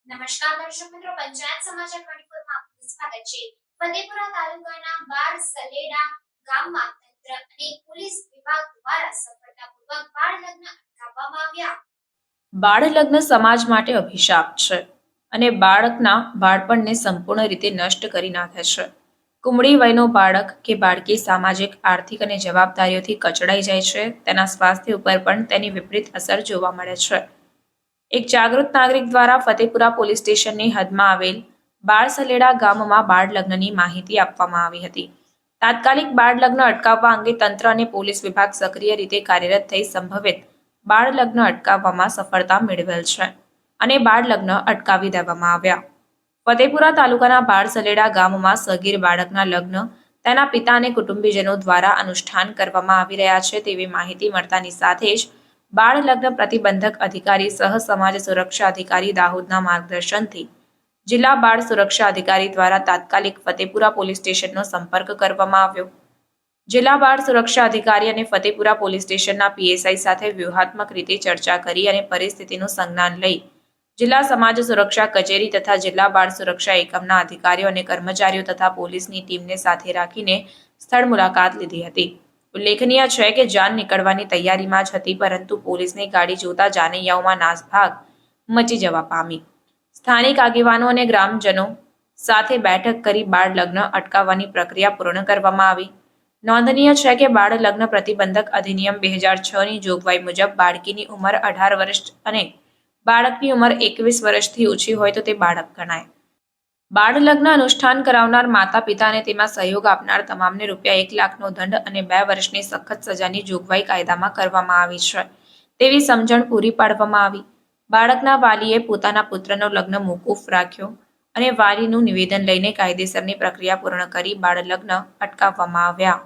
નમસ્કાર દર્શક મિત્રો, પંચાયત સમાચાર 24 માં આપનું સ્વાગત છે। ફતેપુરા તાલુકાના બાર સલેડા ગામમાં તંત્ર અને પોલીસ વિભાગ દ્વારા સફળતાપૂર્વક બાળ લગ્ન અટકાવવામાં આવ્યા। બાળ લગ્ન સમાજ માટે અભિશાપ છે અને બાળકના બાળપણને સંપૂર્ણ રીતે નષ્ટ કરી નાખે છે। કુમળી વયનો બાળક કે બાળકી સામાજિક, આર્થિક અને જવાબદારીઓથી કચડાઈ જાય છે। તેના સ્વાસ્થ્ય ઉપર પણ તેની વિપરીત અસર જોવા મળે છે। એક જાગૃત નાગરિક દ્વારા ફતેપુરા પોલીસ સ્ટેશનની હદમાં આવેલ બાળસલેડા ગામમાં બાળ લગ્નની માહિતી આપવામાં આવી હતી। તાત્કાલિક બાળ લગ્ન અટકાવવા અંગે તંત્ર અને પોલીસ વિભાગ સક્રિય રીતે કાર્યરત થઈ સંભવિત બાળ લગ્ન અટકાવવામાં સફળતા મેળવેલ છે અને બાળ લગ્ન અટકાવી દેવામાં આવ્યા। ફતેપુરા તાલુકાના બાળસલેડા ગામમાં સગીર બાળકના લગ્ન તેના પિતા અને કુટુંબીજનો દ્વારા અનુષ્ઠાન કરવામાં આવી રહ્યા છે તેવી માહિતી મળતાની સાથે જ બાળ લગ્ન પ્રતિબંધક અધિકારી સહ સમાજ સુરક્ષા અધિકારી દાહોદના માર્ગદર્શનથી જિલ્લા બાળ સુરક્ષા અધિકારી દ્વારા તાત્કાલિક ફતેપુરા પોલીસ સ્ટેશનનો સંપર્ક કરવામાં આવ્યો। જિલ્લા બાળ સુરક્ષા અધિકારી અને ફતેપુરા પોલીસ સ્ટેશનના પીએસઆઈ સાથે વ્યૂહાત્મક રીતે ચર્ચા કરી અને પરિસ્થિતિનું સંજ્ઞાન લઈ જિલ્લા સમાજ સુરક્ષા કચેરી તથા જિલ્લા બાળ સુરક્ષા એકમના અધિકારીઓ અને કર્મચારીઓ તથા પોલીસની ટીમને સાથે રાખીને સ્થળ મુલાકાત લીધી હતી। ઉલ્લેખનીય છે કે જાન નીકળવાની તૈયારીમાં જ હતી, પરંતુ પોલીસની ગાડી જોતા જાનૈયાઓમાં નાસભાગ મચી જવા પામી। સ્થાનિક આગેવાનો અને ગ્રામજનો સાથે બેઠક કરી બાળ લગ્ન અટકાવવાની પ્રક્રિયા પૂર્ણ કરવામાં આવી। નોંધનીય છે કે બાળ લગ્ન પ્રતિબંધક અધિનિયમ 2006ની જોગવાઈ મુજબ બાળકીની ઉંમર 18 વર્ષ અને બાળકની ઉંમર 21 વર્ષથી ઓછી હોય તો તે બાળક ગણાય। બાળ લગ્ન અનુષ્ઠાન કરાવનાર માતા પિતા અને તેમાં સહયોગ આપનાર તમામને ₹1 લાખનો દંડ અને 2 વર્ષની સખત સજાની જોગવાઈ કાયદામાં કરવામાં આવી છે તેવી સમજણ પૂરી પાડવામાં આવી। બાળકના વાલીએ પોતાના પુત્રનો લગ્ન મોકૂફ રાખ્યો અને વાલીનું નિવેદન લઈને કાયદેસરની પ્રક્રિયા પૂર્ણ કરી બાળ લગ્ન અટકાવવામાં આવ્યા।